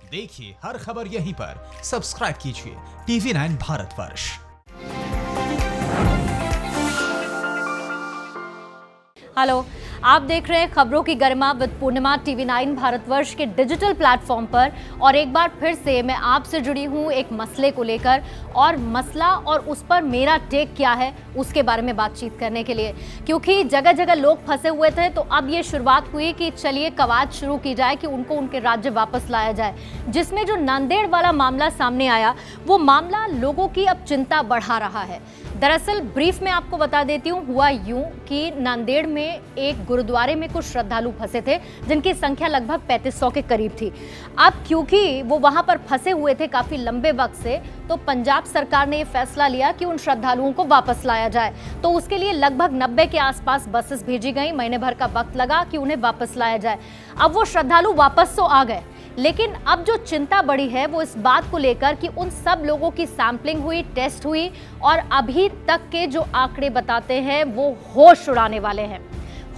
देखिए हर खबर यहीं पर, सब्सक्राइब कीजिए TV9 भारतवर्ष। हेलो, आप देख रहे हैं खबरों की गरिमा विद पूर्णिमा TV9 भारतवर्ष के डिजिटल प्लेटफॉर्म पर। और एक बार फिर से मैं आपसे जुड़ी हूं एक मसले को लेकर, और मसला और उस पर मेरा टेक क्या है उसके बारे में बातचीत करने के लिए, क्योंकि जगह जगह लोग फंसे हुए थे। तो अब ये शुरुआत हुई कि चलिए कवायद शुरू की जाए कि उनको उनके राज्य वापस लाया जाए। जिसमें जो नांदेड़ वाला मामला सामने आया, वो मामला लोगों की अब चिंता बढ़ा रहा है। दरअसल ब्रीफ में आपको बता देती हूँ, हुआ यूं कि नांदेड़ में एक गुरुद्वारे में कुछ श्रद्धालु फंसे थे, जिनकी संख्या लगभग 3500 के करीब थी। अब क्योंकि वो वहां पर फंसे हुए थे काफी लंबे वक्त से, तो पंजाब सरकार ने ये फैसला लिया कि उन श्रद्धालुओं को वापस लाया जाए। तो उसके लिए लगभग 90 के आसपास बसेस भेजी गई। महीने भर का वक्त लगा कि उन्हें वापस लाया जाए। अब वो श्रद्धालु वापस तो आ गए, लेकिन अब जो चिंता बढ़ी है वो इस बात को लेकर कि उन सब लोगों की सैंपलिंग हुई, टेस्ट हुई, और अभी तक के जो आंकड़े बताते हैं वो होश उड़ाने वाले हैं।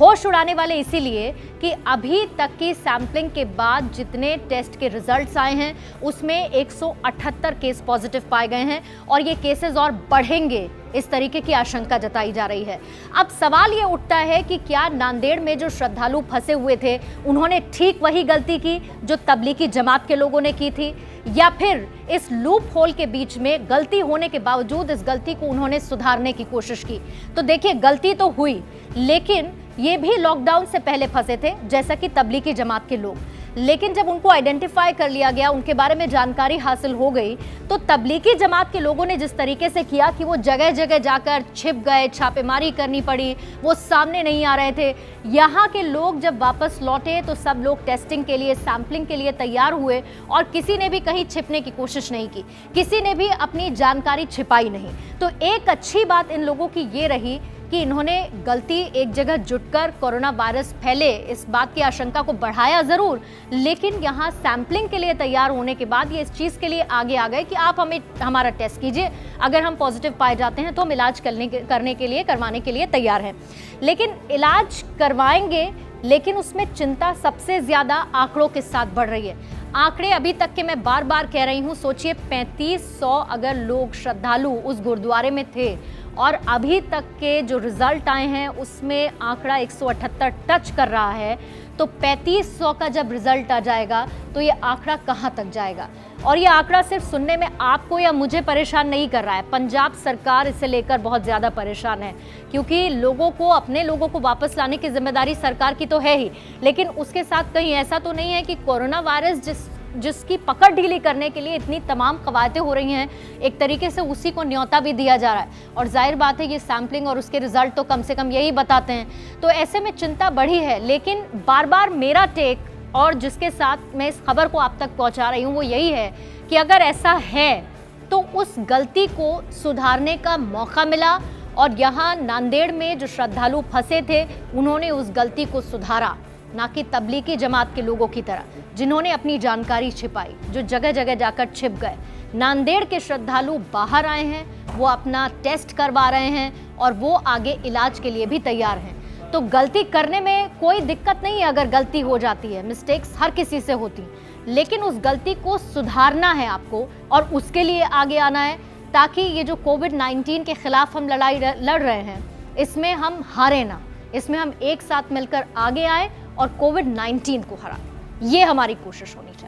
होश उड़ाने वाले इसीलिए कि अभी तक की सैंपलिंग के बाद जितने टेस्ट के रिजल्ट्स आए हैं उसमें 178 केस पॉजिटिव पाए गए हैं, और ये केसेस और बढ़ेंगे, इस तरीके की आशंका जताई जा रही है। अब सवाल ये उठता है कि क्या नांदेड़ में जो श्रद्धालु फंसे हुए थे उन्होंने ठीक वही गलती की जो तबलीगी जमात के लोगों ने की थी, या फिर इस लूप होल के बीच में गलती होने के बावजूद इस गलती को उन्होंने सुधारने की कोशिश की। तो देखिए, गलती तो हुई, लेकिन ये भी लॉकडाउन से पहले फंसे थे जैसा कि तबलीगी जमात के लोग। लेकिन जब उनको आइडेंटिफाई कर लिया गया, उनके बारे में जानकारी हासिल हो गई, तो तबलीगी जमात के लोगों ने जिस तरीके से किया कि वो जगह जगह जाकर छिप गए, छापेमारी करनी पड़ी, वो सामने नहीं आ रहे थे। यहाँ के लोग जब वापस लौटे तो सब लोग टेस्टिंग के लिए, सैंपलिंग के लिए तैयार हुए, और किसी ने भी कहीं छिपने की कोशिश नहीं की, किसी ने भी अपनी जानकारी छिपाई नहीं। तो एक अच्छी बात इन लोगों की ये रही कि इन्होंने गलती एक जगह जुटकर कोरोना वायरस फैले इस बात की आशंका को बढ़ाया जरूर, लेकिन यहाँ सैंपलिंग के लिए तैयार होने के बाद ये इस चीज़ के लिए आगे आ गए कि आप हमें हमारा टेस्ट कीजिए, अगर हम पॉजिटिव पाए जाते हैं तो हम इलाज करवाने के लिए तैयार हैं। लेकिन इलाज करवाएंगे, लेकिन उसमें चिंता सबसे ज़्यादा आंकड़ों के साथ बढ़ रही है। आंकड़े अभी तक के मैं बार बार कह रही हूँ, सोचिए 3500 अगर लोग श्रद्धालु उस गुरुद्वारे में थे, और अभी तक के जो रिजल्ट आए हैं उसमें आंकड़ा 178 टच कर रहा है, तो 3500 का जब रिजल्ट आ जाएगा तो ये आंकड़ा कहाँ तक जाएगा। और ये आंकड़ा सिर्फ सुनने में आपको या मुझे परेशान नहीं कर रहा है, पंजाब सरकार इसे लेकर बहुत ज़्यादा परेशान है, क्योंकि अपने लोगों को वापस लाने की जिम्मेदारी सरकार की तो है ही, लेकिन उसके साथ कहीं ऐसा तो नहीं है कि कोरोना वायरस जिसकी पकड़ ढीली करने के लिए इतनी तमाम कवायदें हो रही हैं, एक तरीके से उसी को न्योता भी दिया जा रहा है। और जाहिर बात है ये सैंपलिंग और उसके रिजल्ट तो कम से कम यही बताते हैं। तो ऐसे में चिंता बढ़ी है, लेकिन बार बार मेरा टेक और जिसके साथ मैं इस खबर को आप तक पहुंचा रही हूं वो यही है कि अगर ऐसा है तो उस गलती को सुधारने का मौका मिला, और यहाँ नांदेड़ में जो श्रद्धालु फंसे थे उन्होंने उस गलती को सुधारा, ना कि तबलीगी जमात के लोगों की तरह जिन्होंने अपनी जानकारी छिपाई, जो जगह जगह जाकर छिप गए। नांदेड़ के श्रद्धालु बाहर आए हैं, वो अपना टेस्ट करवा रहे हैं, और वो आगे इलाज के लिए भी तैयार हैं। तो गलती करने में कोई दिक्कत नहीं है, अगर गलती हो जाती है, मिस्टेक्स हर किसी से होती, लेकिन उस गलती को सुधारना है आपको, और उसके लिए आगे आना है, ताकि ये जो कोविड-19 के खिलाफ हम लड़ाई लड़ रहे हैं, इसमें हम हारे ना, इसमें हम एक साथ मिलकर आगे आए और कोविड-19 को हराएं। ये हमारी कोशिश होनी चाहिए।